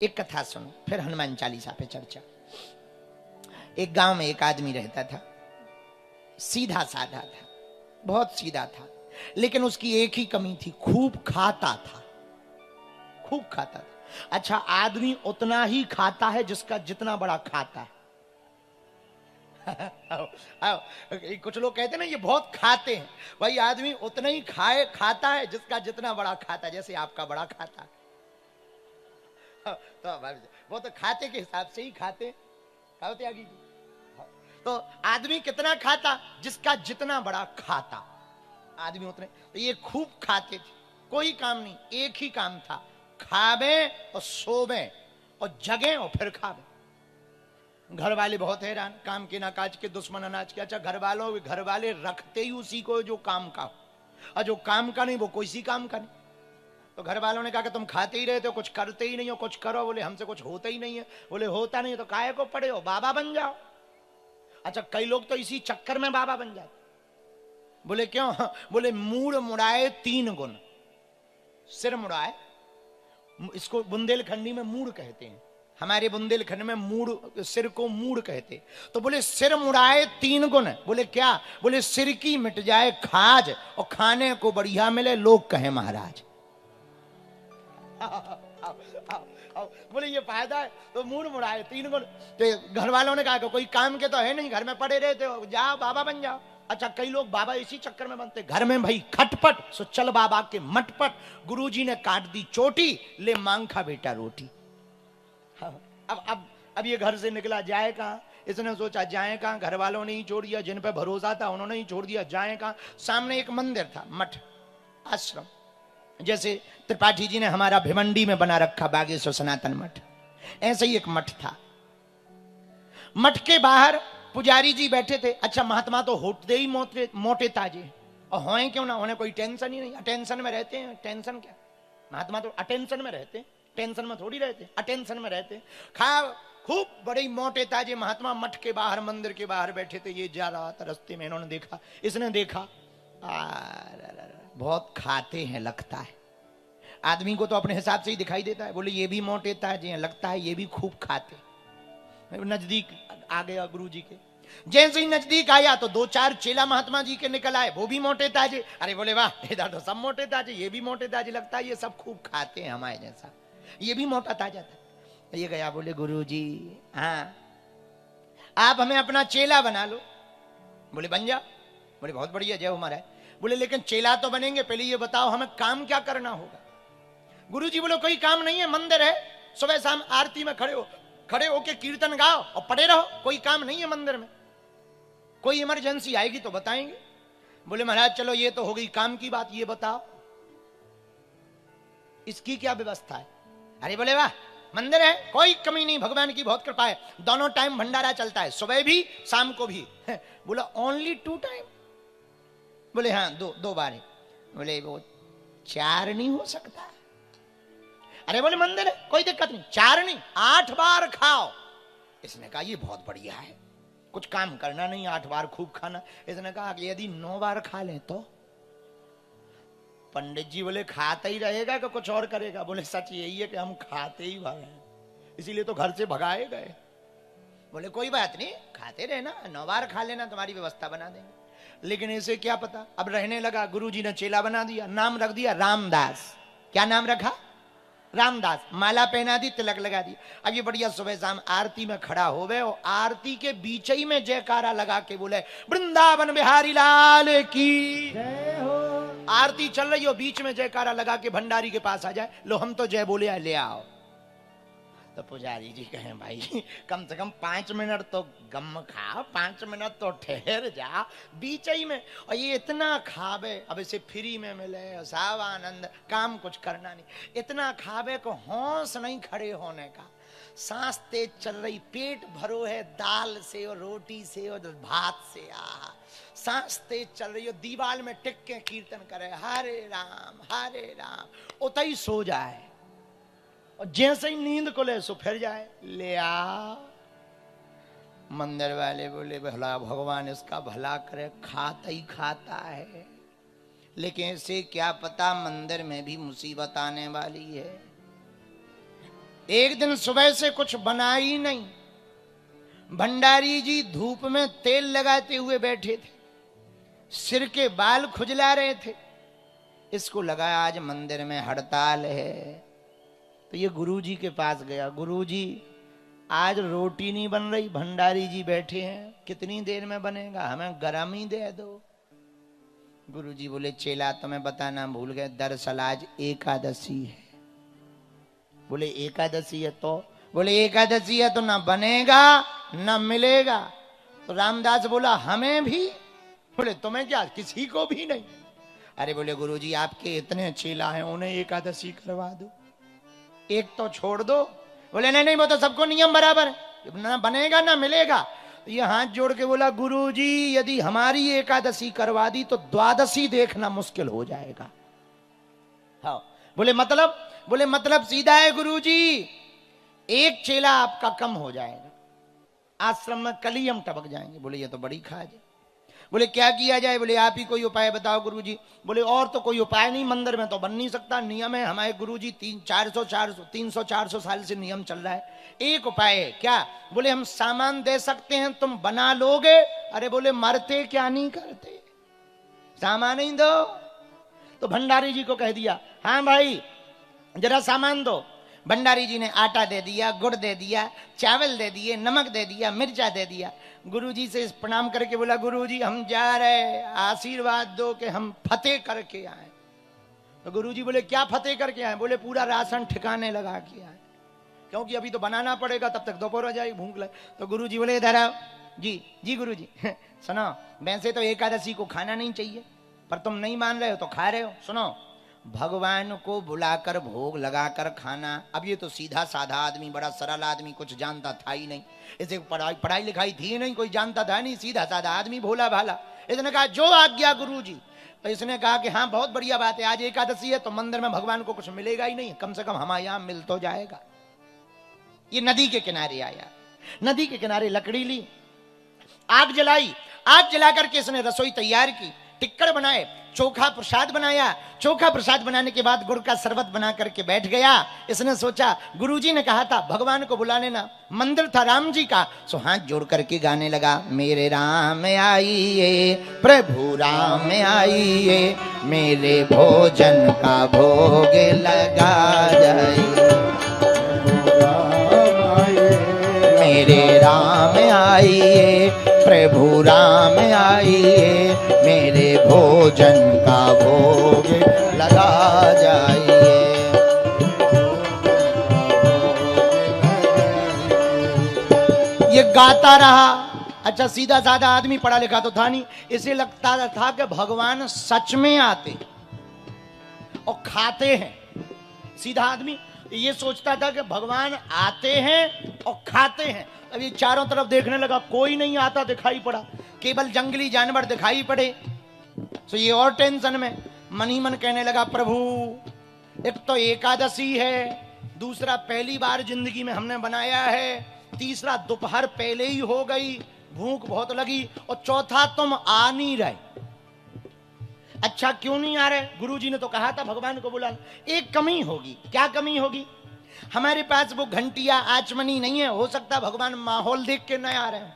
एक कथा सुनो, फिर हनुमान चालीसा पे चर्चा। एक गांव में एक आदमी रहता था, सीधा साधा था, बहुत सीधा था, लेकिन उसकी एक ही कमी थी, खूब खाता था, खूब खाता था। अच्छा, आदमी उतना ही खाता है जिसका जितना बड़ा खाता है। आओ, आओ, कुछ लोग कहते हैं ना ये बहुत खाते हैं, भाई आदमी उतना ही खाता है जिसका जितना बड़ा खाता है, जैसे आपका बड़ा खाता है। तो वो तो खाते के हिसाब से ही खाते त्यागी जी। तो आदमी कितना खाता, जिसका जितना बड़ा खाता, आदमी उतने। तो ये खूब खाते थे, कोई काम नहीं, एक ही काम था, खावे और सोवे और जगे और फिर खावे। घर वाले बहुत हैरान, काम के ना काज के दुश्मन अनाज के। अच्छा, घर वाले रखते ही उसी को जो काम का, और जो काम का नहीं वो कोई सी काम का नहीं। तो घर वालों ने कहा कि तुम खाते ही रहते हो, कुछ करते ही नहीं हो, कुछ करो। बोले हमसे कुछ होता ही नहीं है। बोले होता नहीं है तो काहे को पड़े हो, बाबा बन जाओ। अच्छा, कई लोग तो इसी चक्कर में बाबा बन जाते। बोले क्यों? बोले मूड़ मुड़ाए 3 गुण, सिर मुड़ाए, इसको बुंदेलखंडी में मूड़ कहते हैं, हमारे बुंदेलखंड में मूड़, सिर को मूड़ कहते। तो बोले सिर मुड़ाए 3 गुण। बोले क्या? बोले सिर की मिट जाए खाज और खाने को बढ़िया मिले, लोग कहे महाराज। बोले ये फायदा है। तो मूड मुड़ाए 3 गुण। तो घर वालों ने कहा कि कोई काम के तो है नहीं, घर में पड़े रहते हो, जाओ बाबा बन जाओ। अच्छा, कई लोग बाबा इसी चक्कर में बनते, घर में भाई खटपट, सो चल बाबा के मटपट, गुरुजी ने काट दी चोटी, ले मांग खा बेटा रोटी। अब ये घर से निकला, जाए कहां? इसने सोचा जाए कहां, घर वालों ने ही छोड़ दिया, जिन पे भरोसा था उन्होंने ही छोड़ दिया, जाए कहां? सामने एक मंदिर था, मठ, आश्रम, जैसे त्रिपाठी जी ने हमारा भिवंडी में बना रखा बागेश्वर सनातन मठ, ऐसे ही एक मठ था। मठ के बाहर पुजारी जी बैठे थे। अच्छा, महात्मा तो होते ही मोटे ताजे, और होए क्यों ना, उन्हें कोई टेंशन ही नहीं, अटेंशन में रहते हैं। टेंशन क्या, महात्मा तो अटेंशन में रहते, टेंशन में थोड़ी रहते, अटेंशन में रहते। खा खूब बड़े मोटे ताजे महात्मा मठ के बाहर, मंदिर के बाहर बैठे थे। ये जा रहा था रास्ते में, इन्होंने देखा, इसने देखा, बहुत खाते हैं लगता है। आदमी को तो अपने हिसाब से ही दिखाई देता है। बोले ये भी मोटे ताजे हैं, लगता है ये भी खूब खाते। नजदीक आ गया गुरु जी के, जैसे ही नजदीक आया तो 2-4 चेला महात्मा जी के निकल आए, वो भी मोटे ताजे। अरे बोले वाह, इधर तो सब मोटे ताजे, ये भी मोटे ताजे, लगता है ये सब खूब खाते हैं हमारे जैसा, ये भी मोटा ताजा था। ये गया, बोले गुरु जी हाँ, आप हमें अपना चेला बना लो। बोले बन जाओ। बोले बहुत बढ़िया, जय हो महाराज। बोले लेकिन चेला तो बनेंगे, पहले ये बताओ हमें काम क्या करना होगा। गुरु जी बोले कोई काम नहीं है, मंदिर है, सुबह शाम आरती में खड़े होके कीर्तन गाओ और पड़े रहो, कोई काम नहीं है मंदिर में, कोई इमरजेंसी आएगी तो बताएंगे। बोले महाराज चलो ये तो हो गई काम की बात, ये बताओ इसकी क्या व्यवस्था है। अरे बोले वाह, मंदिर है, कोई कमी नहीं, भगवान की बहुत कृपा है, दोनों टाइम भंडारा चलता है, सुबह भी शाम को भी। बोला ओनली 2 टाइम? बोले हाँ, दो बार है। बोले वो 4 नहीं हो सकता? अरे बोले मंदिर है, कोई दिक्कत नहीं, 4 नहीं 8 बार खाओ। इसने कहा ये बहुत बढ़िया है, कुछ काम करना नहीं, 8 बार खूब खाना। इसने कहा कि यदि 9 बार खा लें तो? पंडित जी बोले खाता ही रहेगा कि कुछ और करेगा? बोले सच यही है कि हम खाते ही भागे, इसीलिए तो घर से भगाए गए। बोले कोई बात नहीं, खाते रहना, 9 बार खा लेना, तुम्हारी व्यवस्था बना देंगे। लेकिन इसे क्या पता, अब रहने लगा। गुरुजी ने चेला बना दिया, नाम रख दिया रामदास। क्या नाम रखा? रामदास। माला पहना दी, तिलक लगा दी। अब ये बढ़िया सुबह शाम आरती में खड़ा हो गए, और आरती के बीच ही में जयकारा लगा के बोले वृंदावन बिहारी लाल की जय हो। आरती चल रही हो, बीच में जयकारा लगा के भंडारी के पास आ जाए, लो हम तो जय बोले ले आओ। तो पुजारी जी कहें भाई कम से कम 5 मिनट तो गम खा, 5 मिनट तो ठहर जा बीच ही में। और ये इतना खावे, अब इसे फ्री में मिले, साव आनंद, काम कुछ करना नहीं, इतना खावे को होश नहीं खड़े होने का। सांस तेज चल रही, पेट भरो है दाल से और रोटी से और भात से, आ सांस तेज चल रही हो, दीवाल में टिक के कीर्तन करे हरे राम, उतई सो जाए, और जैसे ही नींद को ले सो फिर जाए, ले आ। मंदिर वाले बोले भला भगवान इसका भला करे, खाता ही खाता है, लेकिन इसे क्या पता मंदिर में भी मुसीबत आने वाली है। एक दिन सुबह से कुछ बना ही नहीं। भंडारी जी धूप में तेल लगाते हुए बैठे थे, सिर के बाल खुजला रहे थे। इसको लगा आज मंदिर में हड़ताल है, तो ये गुरुजी के पास गया। गुरुजी आज रोटी नहीं बन रही, भंडारी जी बैठे हैं, कितनी देर में बनेगा, हमें गरम ही दे दो। गुरुजी बोले चेला तुम्हें बताना भूल गए, दरअसल आज एकादशी है। बोले एकादशी है तो? बोले एकादशी है तो ना बनेगा ना मिलेगा। तो रामदास बोला हमें भी? बोले तुम्हें क्या, किसी को भी नहीं? अरे बोले गुरुजी आपके इतने चेला हैं, उन्हें एकादशी करवा दो, एक तो छोड़ दो। बोले नहीं नहीं, वो तो सबको नियम बराबर है, ना बनेगा ना मिलेगा। ये हाथ जोड़ के बोला गुरुजी यदि हमारी एकादशी करवा दी तो द्वादशी देखना मुश्किल हो जाएगा। हाँ। बोले मतलब? बोले मतलब सीधा है गुरुजी, एक चेला आपका कम हो जाएगा, आश्रम में कली हम टपक जाएंगे। बोले ये तो बड़ी खाज है। बोले क्या किया जाए? बोले आप ही कोई उपाय बताओ गुरुजी। बोले और तो कोई उपाय नहीं, मंदिर में तो बन नहीं सकता, नियम है हमारे गुरुजी 300-400 साल से नियम चल रहा है। एक उपाय है। क्या? बोले हम सामान दे सकते हैं, तुम बना लोगे? अरे बोले मरते क्या नहीं करते, सामान ही दो। तो भंडारी जी को कह दिया हाँ भाई जरा सामान दो। भंडारी जी ने आटा दे दिया, गुड़ दे दिया, चावल दे दिए, नमक दे दिया, मिर्चा दे दिया। गुरुजी से प्रणाम करके बोला गुरुजी हम जा रहे, आशीर्वाद दो कि हम फतेह करके आए। तो गुरुजी बोले क्या फतेह करके आए? बोले पूरा राशन ठिकाने लगा के आए, क्योंकि अभी तो बनाना पड़ेगा, तब तक दोपहर हो जाएगी, भूख लगे। तो गुरुजी बोले इधर आओ। जी जी गुरुजी। सुनो वैसे तो एकादशी को खाना नहीं चाहिए, पर तुम नहीं मान रहे हो तो खा रहे हो। सुनो, भगवान को बुलाकर भोग लगाकर खाना, अब ये तो सीधा साधा आदमी, बड़ा सरल आदमी, कुछ जानता था ही नहीं, इसे पढ़ाई लिखाई थी नहीं, कोई जानता था नहीं, सीधा साधा आदमी, भोला भाला। इसने कहा जो आज्ञा गुरुजी। तो इसने कहा कि हाँ बहुत बढ़िया बात है, आज एकादशी है तो मंदिर में भगवान को कुछ मिलेगा ही नहीं, कम से कम हमारे यहां मिल तो जाएगा। ये नदी के किनारे आया, नदी के किनारे लकड़ी ली, आग जलाई, आग जला करके इसने रसोई तैयार की, टिक्कड़ बनाए, चोखा प्रसाद बनाया। चोखा प्रसाद बनाने के बाद गुड़ का शरबत बना करके बैठ गया। इसने सोचा गुरुजी ने कहा था भगवान को बुला लेना, मंदिर था राम जी का, सो हाथ जोड़ करके गाने लगा मेरे राम आइए प्रभु राम आइए, मेरे भोजन का भोग लगा जाइए। मेरे राम आइए प्रभु राम आइए, मेरे भोजन का भोग लगा जाइए। ये गाता रहा। अच्छा सीधा साधा आदमी, पढ़ा लिखा तो था नहीं, इसे लगता था कि भगवान सच में आते और खाते हैं। सीधा आदमी ये सोचता था कि भगवान आते हैं और खाते हैं। अब ये चारों तरफ देखने लगा, कोई नहीं आता दिखाई पड़ा, केवल जंगली जानवर दिखाई पड़े। तो ये और टेंशन में मन ही मन कहने लगा प्रभु एक तो एकादशी है, दूसरा पहली बार जिंदगी में हमने बनाया है, तीसरा दोपहर पहले ही हो गई, भूख बहुत लगी, और चौथा तुम आ नहीं रहे। अच्छा क्यों नहीं आ रहे? गुरुजी ने तो कहा था भगवान को बुला। एक कमी होगी। क्या कमी होगी? हमारे पास वो घंटिया आचमनी नहीं है, हो सकता भगवान माहौल देख के न आ रहे हैं।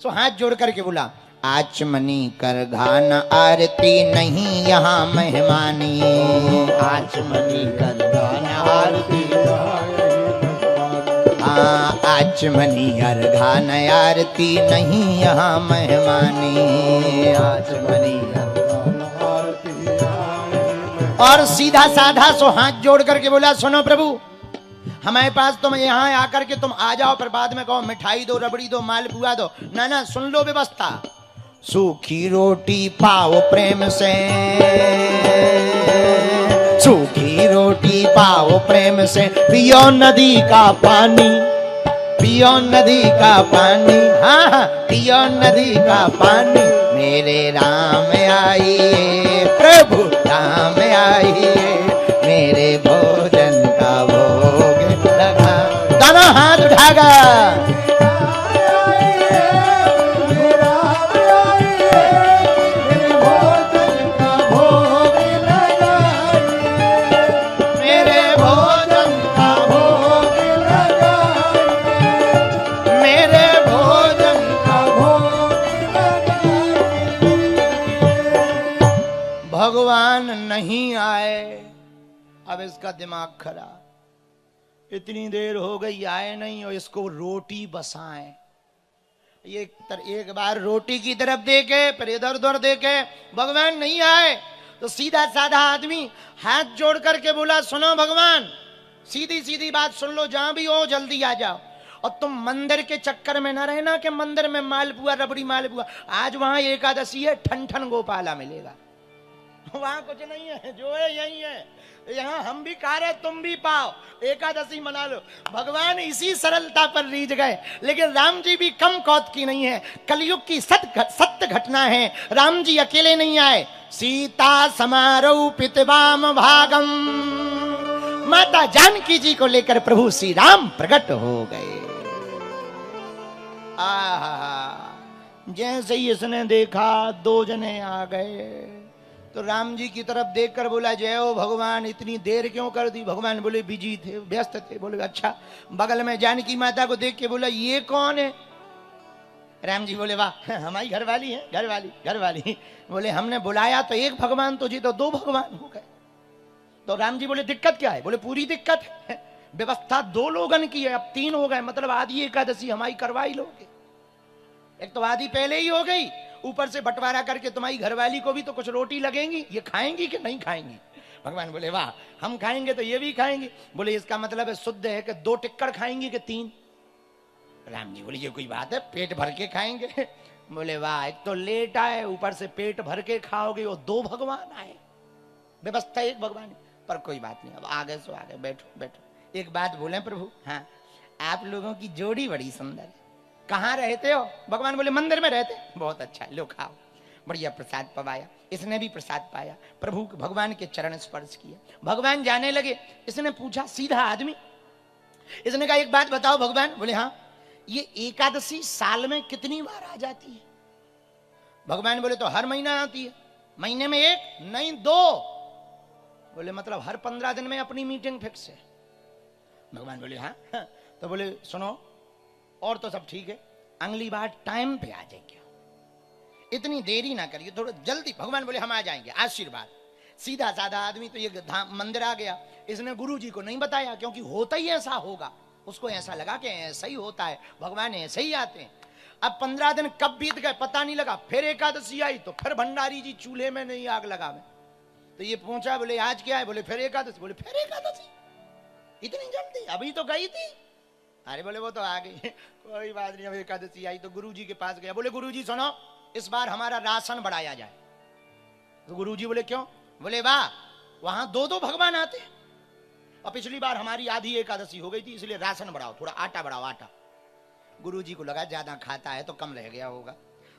सो हाथ जोड़ करके बोला आचमनी कर घान आरती नहीं यहाँ मेहमानी, आचमनी कर घान आरती, आचमनी हर घान आरती नहीं यहाँ मेहमानी, आचमनी और सीधा साधा सो हाथ जोड़ करके बोला सुनो प्रभु हमारे पास तुम यहाँ आकर के तुम आ जाओ, पर बाद में कहो मिठाई दो, रबड़ी दो, मालपुआ दो, ना ना सुन लो व्यवस्था। सूखी रोटी पाओ प्रेम से, सूखी रोटी पाओ प्रेम से, पियो नदी का पानी, पियो नदी का पानी, हाँ हाँ पियो नदी का पानी, मेरे राम आइए प्रभु राम आइए, मेरे भोजन का भोग लगा। दोनों हाथ उठागा मेरे भोजन का भोग अब इसका दिमाग खराब, इतनी देर हो गई आए नहीं और इसको रोटी बसाएं। एक बार रोटी की तरफ देखे, फिर इधर उधर देखे, भगवान नहीं आए तो सीधा साधा आदमी हाथ जोड़ करके बोला, सुनो भगवान, सीधी सीधी बात सुन लो, जहां भी हो जल्दी आ जाओ, और तुम मंदिर के चक्कर में ना रहना कि मंदिर में मालपुआ रबड़ी मालपुआ, आज वहां एकादशी है, ठन ठन गोपाला मिलेगा, वहां कुछ नहीं है, जो है यही है, यहाँ हम भी खा रहे तुम भी पाओ, एकादशी मना लो। भगवान इसी सरलता पर रीझ गए, लेकिन राम जी भी कम कौत की नहीं है, कलयुग की सत्य घटना है, राम जी अकेले नहीं आए, सीता समारोह पितवाम भागम, माता जानकी जी को लेकर प्रभु श्री राम प्रकट हो गए। जैसे ही इसने देखा दो जने आ गए, तो राम जी की तरफ देखकर बोला, जय हो भगवान, इतनी देर क्यों कर दी? भगवान बोले बिजी थे, व्यस्त थे। बोले अच्छा। बगल में जानकी माता को देख के बोला, ये कौन है? राम जी बोले, वाह, हमारी घरवाली है, घरवाली। बोले हमने बुलाया तो एक भगवान तुझे, तो दो भगवान हो गए। तो राम जी बोले दिक्कत क्या है? बोले पूरी दिक्कत है, व्यवस्था दो लोगन की है, अब तीन हो गए, मतलब आधी एकादशी हमारी करवाई लोगे। एक तो आधी पहले ही हो गई, ऊपर से बंटवारा करके तुम्हारी घरवाली को भी तो कुछ रोटी लगेंगी, ये खाएंगी कि नहीं खाएंगी? भगवान बोले वाह, हम खाएंगे तो ये भी खाएंगी। बोले इसका मतलब है शुद्ध है कि दो टिक्कड़ खाएंगी कि तीन? राम जी बोले ये कोई बात है, पेट भर के खाएंगे। बोले वाह, एक तो लेट आए, ऊपर से पेट भर के खाओगे, और दो भगवान आए, व्यवस्था एक भगवान है। पर कोई बात नहीं, अब आगे सो आगे, बैठो। एक बात बोले प्रभु, हाँ, आप लोगों की जोड़ी बड़ी सुंदर है, कहाँ रहते हो? भगवान बोले मंदिर में रहते। बहुत अच्छा, लो खाओ। बढ़िया प्रसाद पवाया, इसने भी प्रसाद पाया, प्रभु भगवान के चरण स्पर्श किए, भगवान जाने लगे। इसने पूछा, सीधा आदमी, इसने कहा एक बात बताओ भगवान। बोले हाँ, ये एकादशी साल में कितनी बार आ जाती है? भगवान बोले तो हर महीना आती है। महीने में एक नहीं दो। बोले मतलब हर 15 दिन में अपनी मीटिंग फिक्स है? भगवान बोले हाँ। तो बोले सुनो, और तो सब ठीक है, अगली बार टाइम पे आ जाएंगे, इतनी देरी ना करिए, थोड़ा जल्दी। भगवान बोले हम आ जाएंगे, आशीर्वाद। सीधा साधा आदमी तो ये मंदिर आ गया, इसने गुरु जी को नहीं बताया, क्योंकि होता ही ऐसा होगा, उसको ऐसा लगा कि ऐसा ही होता है, भगवान ऐसे ही आते हैं। अब 15 दिन कब बीत गए पता नहीं लगा, फिर एकादशी आई तो फिर भंडारी जी चूल्हे में नहीं आग लगा में। तो ये पूछा, बोले आज क्या है? बोले फिर एकादशी। बोले फिर एकादशी, इतनी जल्दी? अभी तो गई थी। अरे बोले वो तो आ गई, कोई बात नहीं। अब एकादशी आई तो गुरुजी के पास गया, बोले गुरुजी सुनो, इस बार हमारा राशन बढ़ाया जाए। तो गुरुजी बोले क्यों? बोले वाह, वहां दो दो भगवान आते, और पिछली बार हमारी आधी एकादशी हो गई थी, इसलिए राशन बढ़ाओ, थोड़ा आटा बढ़ाओ, आटा। गुरुजी को लगा ज्यादा खाता है तो कम रह गया होगा,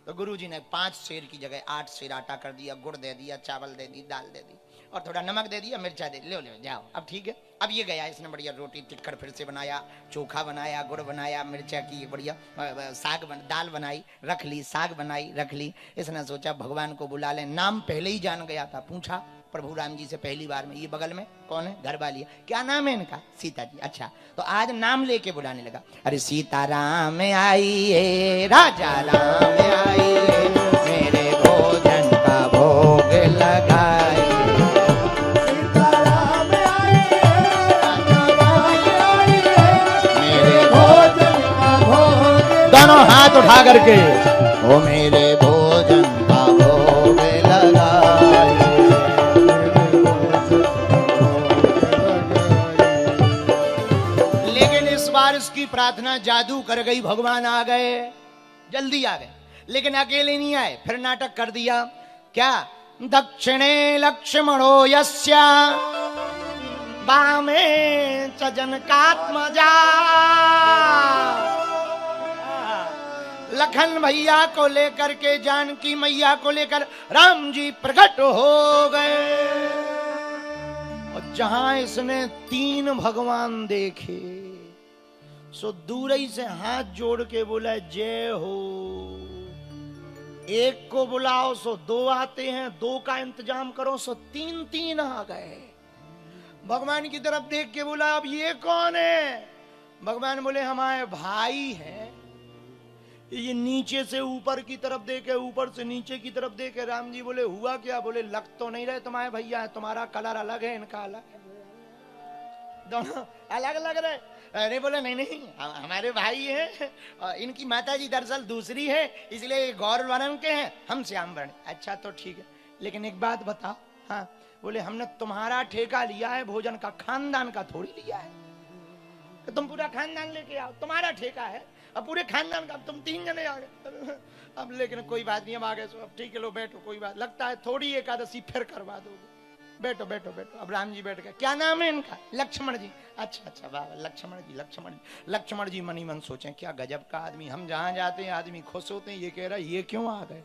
तो गुरुजी ने 5 सेर की जगह 8 सेर आटा कर दिया, गुड़ दे दिया, चावल दे दी, दाल दे दी, और थोड़ा नमक दे दिया, मिर्चा दे, ले जाओ, अब ठीक है। अब ये गया, इसने बढ़िया रोटी टिक्कर फिर से बनाया, चोखा बनाया, गुड़ बनाया, मिर्चा की बढ़िया दाल बनाई, रख ली, साग बनाई, रख ली। इसने सोचा भगवान को बुला ले, नाम पहले ही जान गया था। पूछा प्रभु राम जी से पहली बार में, ये बगल में कौन है? घर वाली है। क्या नाम है इनका? सीता जी। अच्छा, तो आज नाम लेके बुलाने लगा, अरे सीता राम आइए, राजा राम आइए, मेरे भोजन का भोग लगाए। दोनों हाथ उठा करके, ओ मेरे भोजन का भोग लगाए। लेकिन इस बार इसकी प्रार्थना जादू कर गई, भगवान आ गए, जल्दी आ गए, लेकिन अकेले नहीं आए, फिर नाटक कर दिया। क्या? दक्षिणे लक्ष्मणो यस्य वामे च जनकात्मजा। लखन भैया को लेकर के, जानकी मैया को लेकर राम जी प्रकट हो गए, और जहां इसने 3 भगवान देखे, सो दूर ही से हाथ जोड़ के बोला जय हो। एक को बुलाओ सो 2 आते हैं, 2 का इंतजाम करो सो 3 आ गए। भगवान की तरफ देख के बोला अब ये कौन है? भगवान बोले हमारे भाई है। ये नीचे से ऊपर की तरफ देखे, ऊपर से नीचे की तरफ देखे। राम जी बोले हुआ क्या? बोले लग तो नहीं रहे तुम्हारे भैया है, तुम्हारा कलर अलग है, इनका अलग है। दोनों अलग अलग रहे। अरे बोले नहीं नहीं, हमारे भाई हैं, इनकी माता जी दरअसल दूसरी है, इसलिए गौर वर्ण के हैं, हम श्याम वर्ण। अच्छा तो ठीक है, लेकिन एक बात बताओ। हाँ, बोले हमने तुम्हारा ठेका लिया है भोजन का, खानदान का थोड़ी लिया है। तो तुम पूरा खानदान लेके आओ, तुम्हारा ठेका है, अब पूरे खानदान का। अब तुम 3 जने आ गए, अब लेकिन कोई बात नहीं, हम आ गए, अब ठीक है लो बैठो, कोई बात, लगता है थोड़ी एकादशी फिर करवा दोगे, बैठो बैठो बैठो। अब राम जी बैठ गए। क्या नाम है इनका? लक्ष्मण जी। अच्छा अच्छा, वाह, लक्ष्मण जी, लक्ष्मण जी। लक्ष्मण जी मनी मन सोचे क्या गजब का आदमी, हम जहां जाते हैं आदमी खुश होते हैं, ये कह रहा है ये क्यों आ गए।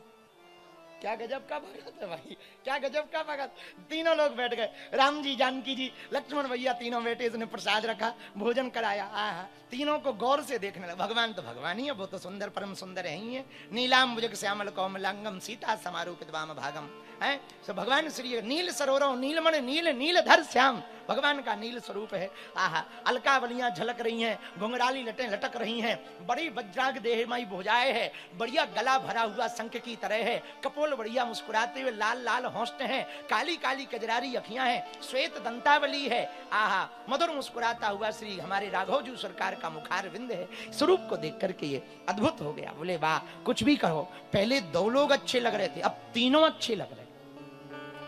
क्या गजब का भगत है भाई, क्या गजब का भगत। तीनों लोग बैठ गए, राम जी, जानकी जी, लक्ष्मण भैया, तीनों बैठे, इसने प्रसाद रखा, भोजन कराया। आहा, तीनों को गौर से देखने लगा। भगवान तो भगवान ही है, वो तो सुंदर परम सुंदर है ही है। नीलाम भुजग श्यामल कौमलांगम सीता समारूपित वाम भागम है। सो भगवान श्री नील सरोवरों नीलमण नील नीलधर श्याम, भगवान का नील स्वरूप है। आहा, अलकावलियां झलक रही हैं, घुंघराली लटें लटक रही हैं, बड़ी वज्राग देहमाई भुजाएं है, बढ़िया गला भरा हुआ शंख की तरह है, कपोल बढ़िया मुस्कुराते हुए लाल लाल होंठ हैं, काली काली कजरारी अखियां हैं, श्वेत दंतावली है। आहा, मधुर मुस्कुराता हुआ श्री हमारे राघव जी सरकार का मुखार विंद है। स्वरूप को देख करके ये अद्भुत हो गया। बोले वाह, कुछ भी कहो, पहले 2 लोग अच्छे लग रहे थे, अब तीनों अच्छे लग रहे।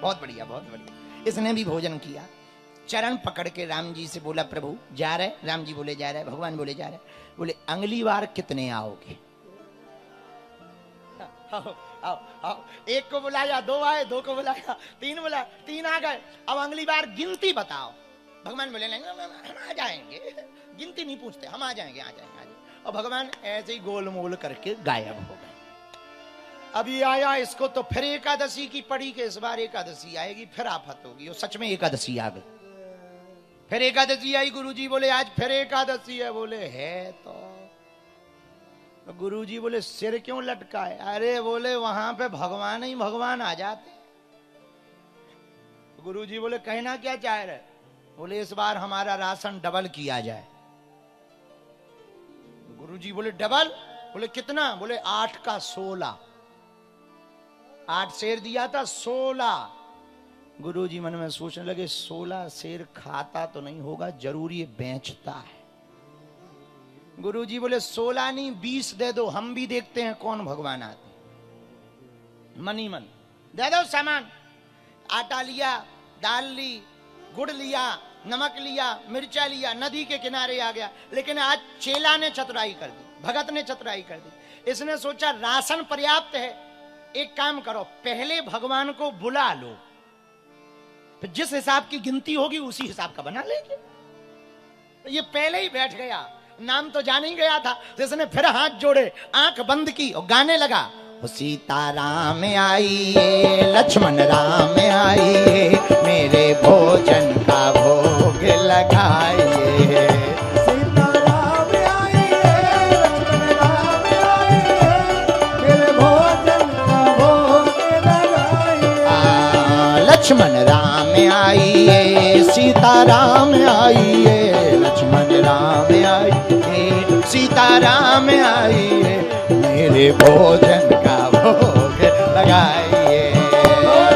बहुत बढ़िया, बहुत बढ़िया। इसने भी भोजन किया, चरण पकड़ के राम जी से बोला प्रभु जा रहे। राम जी बोले जा रहे, भगवान बोले जा रहे। बोले अगली बार कितने आओगे? आओ आओ आओ, एक को बुलाया, 2 आए, 2 को बुलाया, 3 बुलाया, 3 आ गए, अब अगली बार गिनती बताओ। भगवान बोले नहीं, हम आ जाएंगे, गिनती नहीं पूछते, हम आ जाएंगे, आ जाएंगे, आ जाएंगे। और भगवान ऐसे ही गोल मोल करके गायब हो गए। अभी आया, इसको तो फिर एकादशी की पड़ी के इस बार एकादशी आएगी, फिर आफत होगी। और सच में एकादशी आ गई, फिर एकादशी आई। गुरुजी बोले आज फिर एकादशी है। बोले है तो गुरुजी बोले सिर क्यों लटका है? अरे बोले वहां पे भगवान ही भगवान आ जाते। गुरुजी बोले कहना क्या चाह रहे? बोले इस बार हमारा राशन डबल किया जाए। गुरुजी बोले डबल? बोले कितना? बोले 8 का 16, 8 शेर दिया था, 16। गुरुजी मन में सोचने लगे 16 शेर खाता तो नहीं होगा, जरूर ये बेचता है। गुरुजी बोले 16 नहीं 20 दे दो, हम भी देखते हैं कौन भगवान आते। मनी मन दे दो सामान। आटा लिया, दाल ली, गुड़ लिया, नमक लिया, मिर्चा लिया, नदी के किनारे आ गया। लेकिन आज चेला ने चतुराई कर दी, भगत ने चतुराई कर दी। इसने सोचा राशन पर्याप्त है, एक काम करो, पहले भगवान को बुला लो, फिर जिस हिसाब की गिनती होगी उसी हिसाब का बना लेंगे। तो ये पहले ही बैठ गया, नाम तो जान ही गया था। जिसने फिर हाथ जोड़े, आंख बंद की और गाने लगा, सीता राम आइए, लक्ष्मण राम आइए, मेरे भोजन का भोग लगाइए। सीता राम आइए, लक्ष्मण राम आइए, मेरे भोजन का भोग लगाइए। लक्ष्मण राम आइए, सीता राम आइए, लक्ष्मण राम आइए, सीता राम आइए, मेरे भोजन का भोग लगाइए।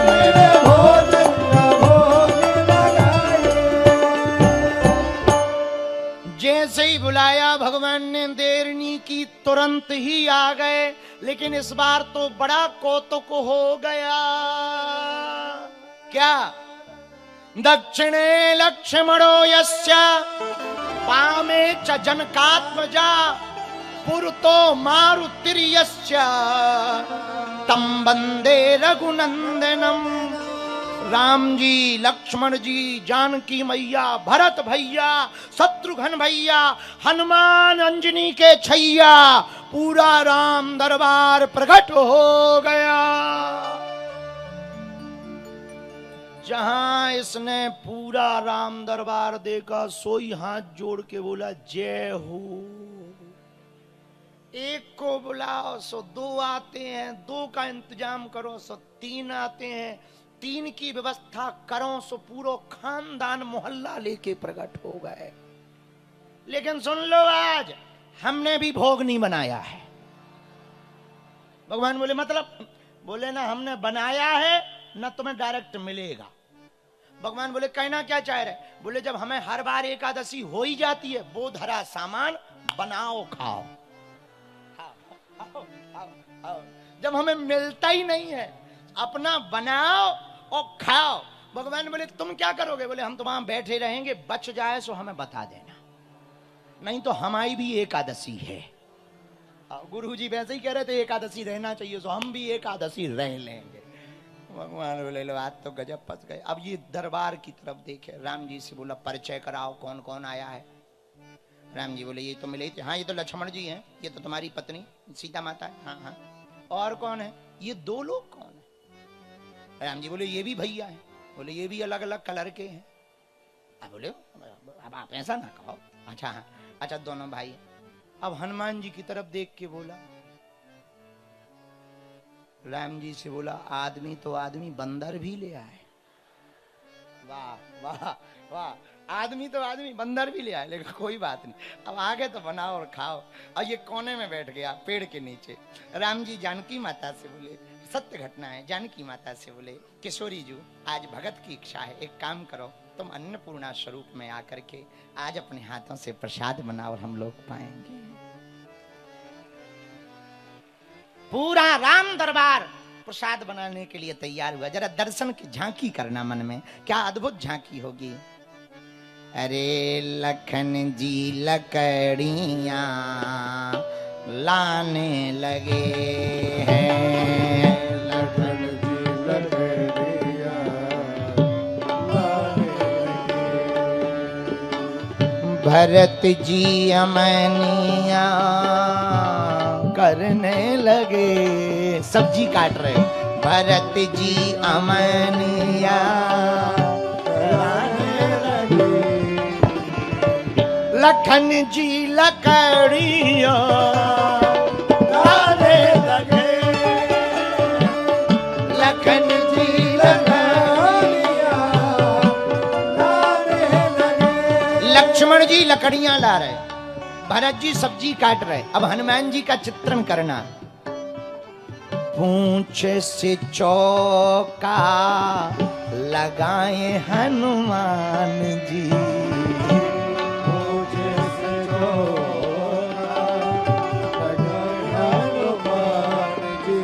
मेरे भोजन का भोग लगाइए। जैसे ही बुलाया भगवान ने, देर नहीं की, तुरंत ही आ गए। लेकिन इस बार तो बड़ा कौतुक हो गया। क्या? दक्षिणे लक्ष्मणो यस्य वामे च जनकात्मजा पुरतो मारुतिर्यस्य तं वंदे रघुनंदनम। राम जी, लक्ष्मण जी, जानकी मैया, भरत भैया, शत्रुघ्न भैया, हनुमान अंजनी के छैया, पूरा राम दरबार प्रकट हो गया। जहां इसने पूरा राम दरबार देखा, सोई हाथ जोड़ के बोला जय हो। एक को बुलाओ सो 2 आते हैं, 2 का इंतजाम करो सो 3 आते हैं, 3 की व्यवस्था करो सो पूरा खानदान मोहल्ला लेके प्रकट हो गए। लेकिन सुन लो, आज हमने भी भोग नहीं बनाया है। भगवान बोले मतलब? बोले ना हमने बनाया है, ना तुम्हें डायरेक्ट मिलेगा। भगवान बोले कहना क्या चाह रहे? बोले जब हमें हर बार एकादशी हो ही जाती है, वो धरा सामान बनाओ खाओ, खाओ। जब हमें मिलता ही नहीं है, अपना बनाओ और खाओ। भगवान बोले तुम क्या करोगे? बोले हम तो वहां बैठे रहेंगे, बच जाए सो हमें बता देना, नहीं तो हमारी भी एकादशी है। गुरुजी वैसे ही कह रहे थे एकादशी रहना चाहिए, सो हम भी एकादशी रह लेंगे। भगवान बोले लो आज तो गजब फंस गए। अब ये दरबार की तरफ देखे, राम जी से बोला परिचय कराओ, कौन कौन आया है? राम जी बोले ये तो मिले थे। हाँ ये तो लक्ष्मण जी हैं, ये तो तुम्हारी पत्नी सीता माता है। हाँ हाँ। और कौन है? ये दो लोग कौन है? राम जी बोले ये भी भैया है। बोले ये भी अलग अलग कलर के हैं। अब बोले अब आप ऐसा ना कहो। अच्छा हाँ, अच्छा दोनों भाई। अब हनुमान जी की तरफ देख के बोला, राम जी से बोला आदमी तो आदमी, बंदर भी ले आए। वाह वाह वाह, आदमी तो आदमी बंदर भी ले आए, लेकिन कोई बात नहीं, अब आगे तो बनाओ और खाओ। और ये कोने में बैठ गया पेड़ के नीचे। राम जी जानकी माता से बोले, सत्य घटना है, जानकी माता से बोले किशोरी जी आज भगत की इच्छा है, एक काम करो तुम अन्नपूर्णा स्वरूप में आकर के आज अपने हाथों से प्रसाद बनाओ और हम लोग पाएंगे। पूरा राम दरबार प्रसाद बनाने के लिए तैयार हुआ। जरा दर्शन की झांकी करना मन में, क्या अद्भुत झांकी होगी। अरे लखन जी लकड़ियां लाने लगे हैं, लखन जी लकड़ियां लाने लगे। भरत जी अमनिया करने लगे, सब्जी काट रहे। भरत जी अमनिया लाने लगे। लखन जी लकड़ियां लाने लगे। लखन जी लकड़ियां लाने लगे। लक्ष्मण जी लकड़ियां ला रहे, भरत जी सब्जी काट रहे। अब हनुमान जी का चित्रण करना। पूंछ से चौका लगाए हनुमान जी, मुझे से चौका लगाए हनुमान जी।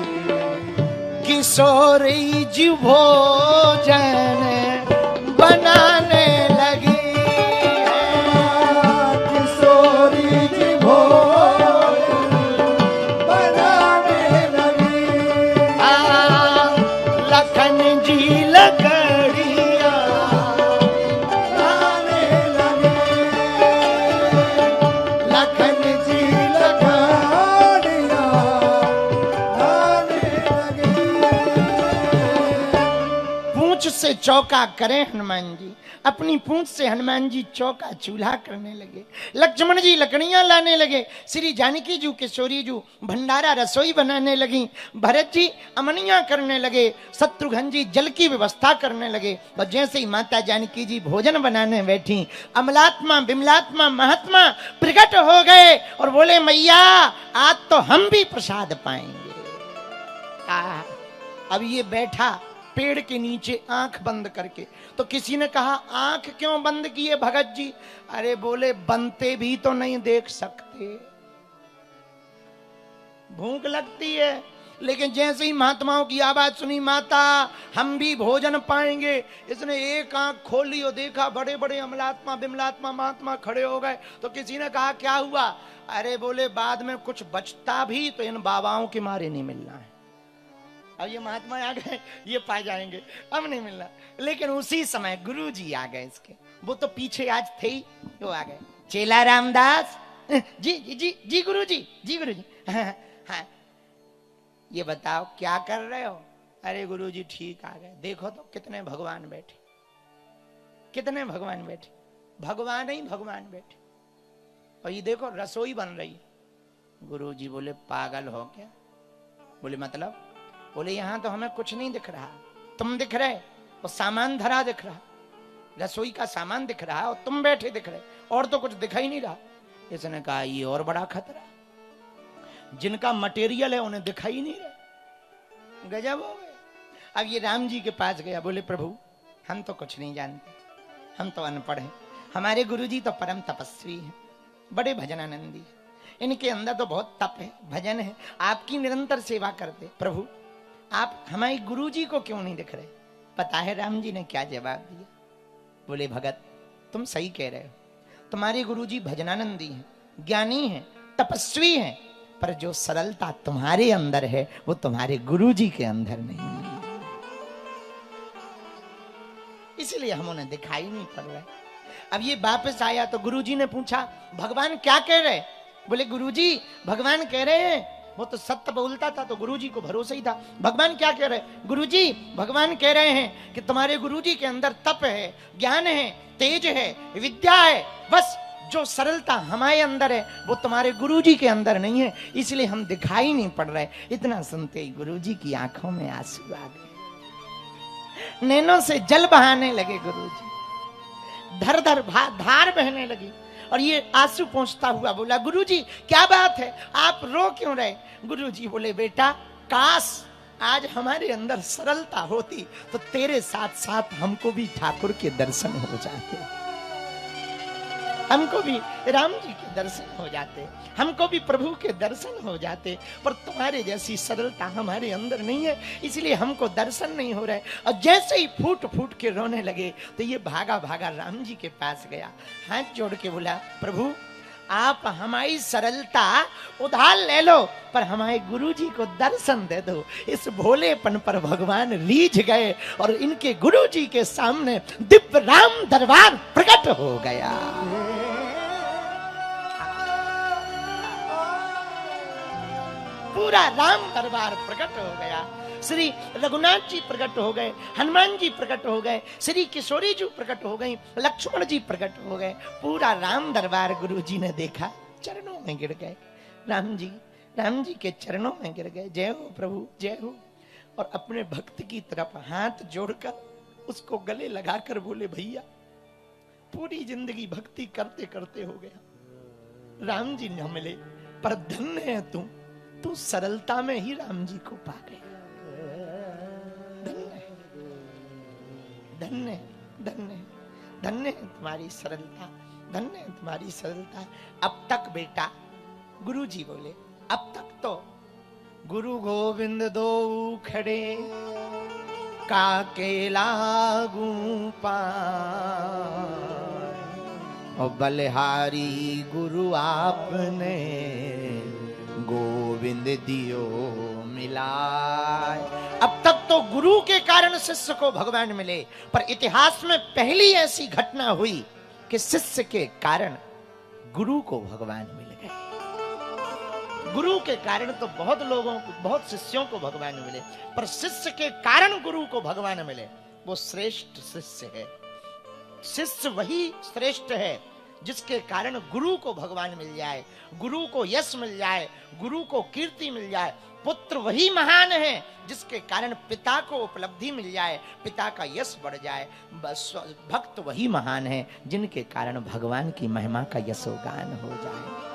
किशोरी जी भोजन बनाने लगी। किशोरी जी भोजन बनाने लगी। लखन जी लकड़ियां लाने लगे। लखन जी लकड़ियां लाने लगे। पूंछ से चौका करें हनुमान जी, अपनी पूंछ से हनुमान जी चौका चूल्हा करने लगे। लक्ष्मण जी लकड़ियां लाने लगे। श्री जानकी जी किशोरी जी भंडारा रसोई बनाने लगी। भरत जी अमनियां करने लगे। शत्रुघ्न जी जल की व्यवस्था करने लगे। और जैसे ही माता जानकी जी भोजन बनाने बैठी, अमलात्मा बिमलात्मा महात्मा प्रकट हो गए और बोले मैया आज तो हम भी प्रसाद पाएंगे। अब ये बैठा पेड़ के नीचे आंख बंद करके, तो किसी ने कहा आंख क्यों बंद किए भगत जी? अरे बोले बनते भी तो नहीं देख सकते, भूख लगती है। लेकिन जैसे ही महात्माओं की आवाज सुनी माता हम भी भोजन पाएंगे, इसने एक आंख खोली और देखा बड़े बड़े अमलात्मा बिमलात्मा महात्मा खड़े हो गए। तो किसी ने कहा क्या हुआ? अरे बोले बाद में कुछ बचता भी तो इन बाबाओं के मारे नहीं मिलना है। अब ये महात्मा आ गए, ये पा जाएंगे, अब नहीं मिलना। लेकिन उसी समय गुरु जी आ गए इसके, वो तो पीछे आज थे ही, वो आ गए। चेला रामदास जी जी जी जी गुरु जी, जी गुरु जी। हाँ ये बताओ क्या कर रहे हो? अरे गुरु जी ठीक आ गए। देखो तो कितने भगवान बैठे, कितने भगवान बैठे, भगवान ही भगवान बैठे। और ये देखो रसोई बन रही। गुरु जी बोले पागल हो क्या? बोले मतलब? बोले यहाँ तो हमें कुछ नहीं दिख रहा, तुम दिख रहे, और सामान धरा दिख रहा, रसोई का सामान दिख रहा और तुम बैठे दिख रहे, और तो कुछ दिखाई नहीं रहा। इसने कहा ये और बड़ा खतरा, जिनका मटेरियल है उन्हें दिखाई नहीं रहा। गजब हो गए। अब ये राम जी के पास गया, बोले प्रभु हम तो कुछ नहीं जानते, हम तो अनपढ़ हैं। हमारे गुरुजी तो परम तपस्वी हैं, बड़े भजनानंदी हैं, इनके अंदर तो बहुत तप है, भजन है, आपकी निरंतर सेवा करते। प्रभु आप हमारे गुरुजी को क्यों नहीं दिख रहे? पता है राम जी ने क्या जवाब दिया? बोले भगत तुम सही कह रहे हो, तुम्हारे गुरुजी भजनानंदी हैं, ज्ञानी हैं, तपस्वी हैं, पर जो सरलता तुम्हारे अंदर है वो तुम्हारे गुरुजी के अंदर नहीं है, इसलिए हम उन्हें दिखाई नहीं पड़ रहे। अब ये वापस आया तो गुरुजी ने पूछा भगवान क्या कह रहे? बोले गुरुजी भगवान कह रहे हैं, वो तो सत्य बोलता था तो गुरुजी को भरोसा ही था। भगवान क्या कह रहे? गुरुजी भगवान कह रहे हैं कि तुम्हारे गुरुजी के अंदर तप है, ज्ञान है, तेज है, विद्या है, बस जो सरलता हमारे अंदर है वो तुम्हारे गुरुजी के अंदर नहीं है, इसलिए हम दिखाई नहीं पड़ रहे। इतना सुनते ही गुरुजी की आंखों में आंसू आ गए, नैनों से जल बहाने लगे गुरुजी, धर धर धार बहने लगी। और ये आंसू पहुंचता हुआ बोला गुरुजी क्या बात है, आप रो क्यों रहे? गुरुजी बोले बेटा काश आज हमारे अंदर सरलता होती तो तेरे साथ साथ हमको भी ठाकुर के दर्शन हो जाते, हमको भी राम जी के दर्शन हो जाते, हमको भी प्रभु के दर्शन हो जाते, पर तुम्हारे जैसी सरलता हमारे अंदर नहीं है, इसलिए हमको दर्शन नहीं हो रहे। और जैसे ही फूट फूट के रोने लगे तो ये भागा भागा राम जी के पास गया, हाथ जोड़ के बोला प्रभु आप हमारी सरलता उधार ले लो, पर हमारे गुरुजी को दर्शन दे दो। इस भोलेपन पर भगवान रीझ गए और इनके गुरुजी के सामने दिव्य राम दरबार प्रकट हो गया। पूरा राम दरबार प्रकट हो गया। श्री रघुनाथ जी प्रकट हो गए, हनुमान जी प्रकट हो गए, श्री किशोरी जी प्रकट हो गई, लक्ष्मण जी प्रकट हो गए। पूरा राम दरबार गुरु जी ने देखा, चरणों में गिर गए। राम जी के चरणों में गिर गए, जय हो प्रभु जय हो। और अपने भक्त की तरफ हाथ जोड़कर उसको गले लगाकर बोले भैया पूरी जिंदगी भक्ति करते करते हो गया, राम जी न मिले, पर धन्य है तू सरलता में ही राम जी को पा गया। धन्य धन्य धन्य है तुम्हारी सरलता, धन्य है तुम्हारी सरलता। अब तक बेटा गुरु जी बोले अब तक तो गुरु गोविंद दो खड़े काके लागू पाए, और बलिहारी गुरु आपने गोविंद दियो मिलाए। अब तक तो गुरु के कारण शिष्य को भगवान मिले, पर इतिहास में पहली ऐसी घटना हुई कि शिष्य के कारण गुरु को भगवान मिल गए। गुरु के कारण तो बहुत लोगों को, बहुत शिष्यों को भगवान मिले, पर शिष्य के कारण गुरु को भगवान मिले, वो श्रेष्ठ शिष्य है। शिष्य वही श्रेष्ठ है जिसके कारण गुरु को भगवान मिल जाए, गुरु को यश मिल जाए, गुरु को कीर्ति मिल जाए। पुत्र वही महान है जिसके कारण पिता को उपलब्धि मिल जाए, पिता का यश बढ़ जाए। भक्त वही महान है जिनके कारण भगवान की महिमा का यशोगान हो जाए।